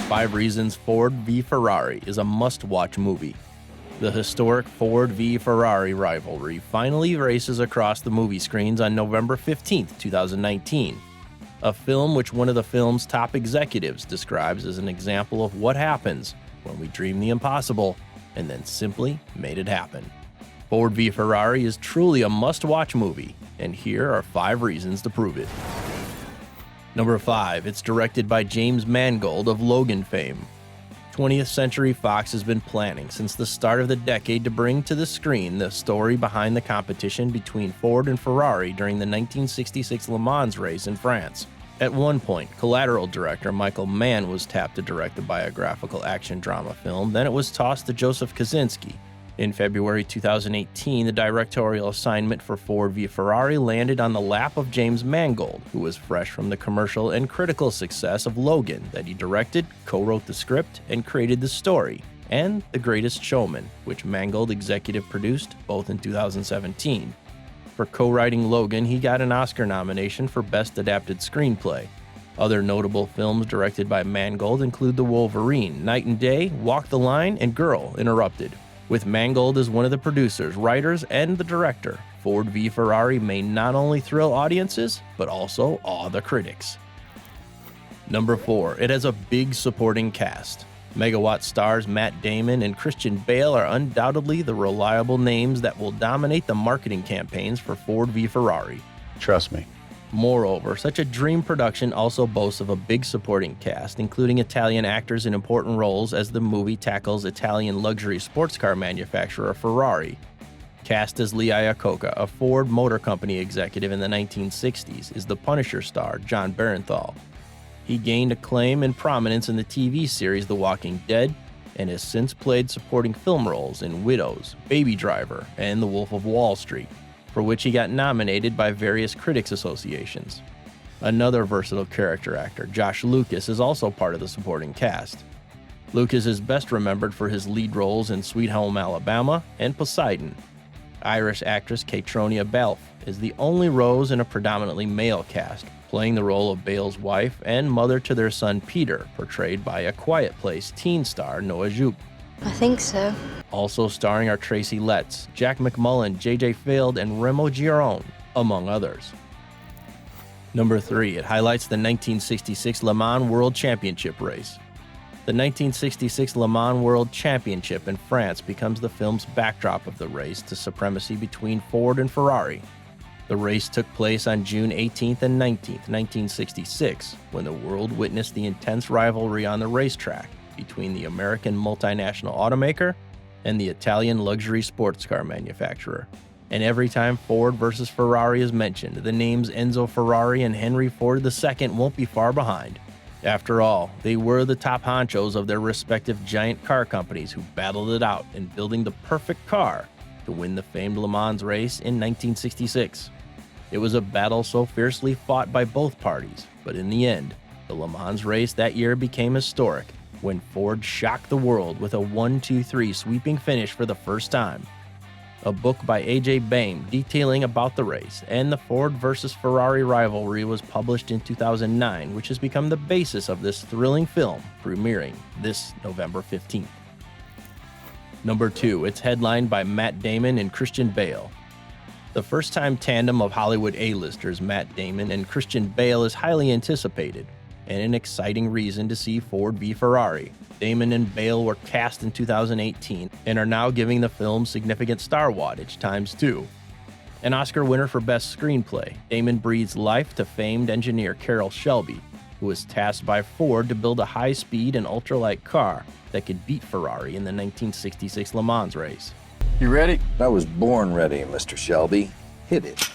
5 Reasons Ford v Ferrari is a must-watch movie. The historic Ford v Ferrari rivalry finally races across the movie screens on November 15, 2019. A film which one of the film's top executives describes as an example of what happens when we dream the impossible and then simply made it happen. Ford v Ferrari is truly a must-watch movie, and here are 5 reasons to prove it. Number 5, it's directed by James Mangold of Logan fame. 20th Century Fox has been planning since the start of the decade to bring to the screen the story behind the competition between Ford and Ferrari during the 1966 Le Mans race in France. At one point, Collateral director Michael Mann was tapped to direct the biographical action drama film, then it was tossed to Joseph Kosinski. In February 2018, the directorial assignment for Ford v Ferrari landed on the lap of James Mangold, who was fresh from the commercial and critical success of Logan that he directed, co-wrote the script, and created the story, and The Greatest Showman, which Mangold executive produced both in 2017. For co-writing Logan, he got an Oscar nomination for Best Adapted Screenplay. Other notable films directed by Mangold include The Wolverine, Night and Day, Walk the Line, and Girl, Interrupted. With Mangold as one of the producers, writers, and the director, Ford v Ferrari may not only thrill audiences, but also awe the critics. Number 4, it has a big supporting cast. Megawatt stars Matt Damon and Christian Bale are undoubtedly the reliable names that will dominate the marketing campaigns for Ford v Ferrari. Trust me. Moreover, such a dream production also boasts of a big supporting cast, including Italian actors in important roles as the movie tackles Italian luxury sports car manufacturer Ferrari. Cast as Lee Iacocca, a Ford Motor Company executive in the 1960s, is the Punisher star John Barenthal. He gained acclaim and prominence in the TV series The Walking Dead and has since played supporting film roles in Widows, Baby Driver, and The Wolf of Wall Street, for which he got nominated by various critics associations. Another versatile character actor, Josh Lucas, is also part of the supporting cast. Lucas is best remembered for his lead roles in Sweet Home Alabama and Poseidon. Irish actress Caitrónia Balfe is the only Rose in a predominantly male cast, playing the role of Bale's wife and mother to their son Peter, portrayed by A Quiet Place teen star Noah Jupe. I think so. Also starring are Tracy Letts, Jack McMullen, J.J. Field, and Remo Giron, among others. Number 3, it highlights the 1966 Le Mans World Championship race. The 1966 Le Mans World Championship in France becomes the film's backdrop of the race to supremacy between Ford and Ferrari. The race took place on June 18th and 19th, 1966, when the world witnessed the intense rivalry on the racetrack between the American multinational automaker and the Italian luxury sports car manufacturer. And every time Ford versus Ferrari is mentioned, the names Enzo Ferrari and Henry Ford II won't be far behind. After all, they were the top honchos of their respective giant car companies who battled it out in building the perfect car to win the famed Le Mans race in 1966. It was a battle so fiercely fought by both parties, but in the end, the Le Mans race that year became historic when Ford shocked the world with a 1-2-3 sweeping finish for the first time. A book by A.J. Bain detailing about the race and the Ford versus Ferrari rivalry was published in 2009, which has become the basis of this thrilling film, premiering this November 15th. Number 2, it's headlined by Matt Damon and Christian Bale. The first-time tandem of Hollywood A-listers Matt Damon and Christian Bale is highly anticipated, and an exciting reason to see Ford v Ferrari. Damon and Bale were cast in 2018 and are now giving the film significant star wattage ×2. An Oscar winner for Best Screenplay, Damon breathes life to famed engineer Carroll Shelby, who was tasked by Ford to build a high-speed and ultralight car that could beat Ferrari in the 1966 Le Mans race. You ready? I was born ready, Mr. Shelby. Hit it.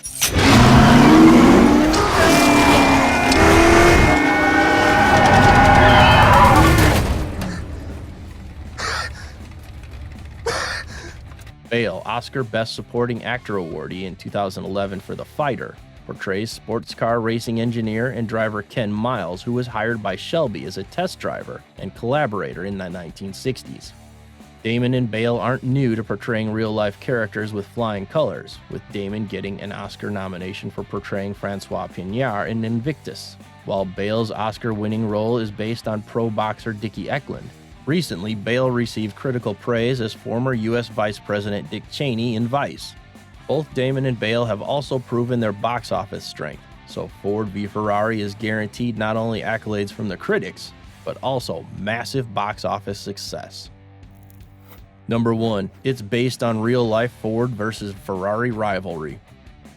Bale, Oscar Best Supporting Actor awardee in 2011 for The Fighter, portrays sports car racing engineer and driver Ken Miles, who was hired by Shelby as a test driver and collaborator in the 1960s. Damon and Bale aren't new to portraying real-life characters with flying colors, with Damon getting an Oscar nomination for portraying Francois Pignard in Invictus. while Bale's Oscar-winning role is based on pro boxer Dickie Eklund. Recently, Bale received critical praise as former U.S. Vice President Dick Cheney in Vice. Both Damon and Bale have also proven their box office strength, so Ford v Ferrari is guaranteed not only accolades from the critics, but also massive box office success. Number 1. It's based on real-life Ford versus Ferrari rivalry.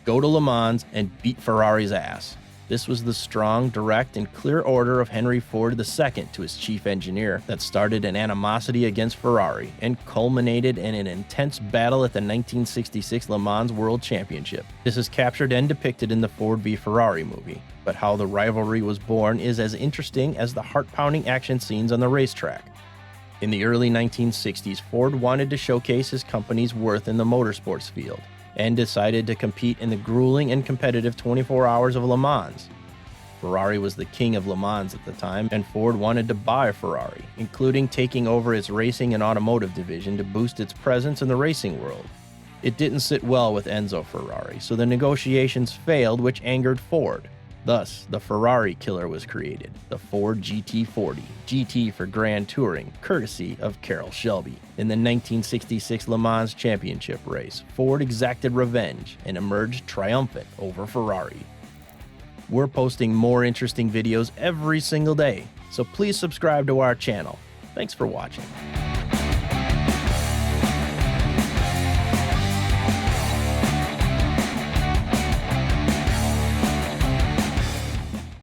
Go to Le Mans and beat Ferrari's ass. This was the strong, direct, and clear order of Henry Ford II to his chief engineer that started an animosity against Ferrari and culminated in an intense battle at the 1966 Le Mans World Championship. This is captured and depicted in the Ford v Ferrari movie, but how the rivalry was born is as interesting as the heart-pounding action scenes on the racetrack. In the early 1960s, Ford wanted to showcase his company's worth in the motorsports field, and decided to compete in the grueling and competitive 24 Hours of Le Mans. Ferrari was the king of Le Mans at the time, and Ford wanted to buy Ferrari, including taking over its racing and automotive division to boost its presence in the racing world. It didn't sit well with Enzo Ferrari, so the negotiations failed, which angered Ford. Thus, the Ferrari killer was created, the Ford GT40, GT for Grand Touring, courtesy of Carroll Shelby. In the 1966 Le Mans Championship race, Ford exacted revenge and emerged triumphant over Ferrari. We're posting more interesting videos every single day, so please subscribe to our channel. Thanks for watching.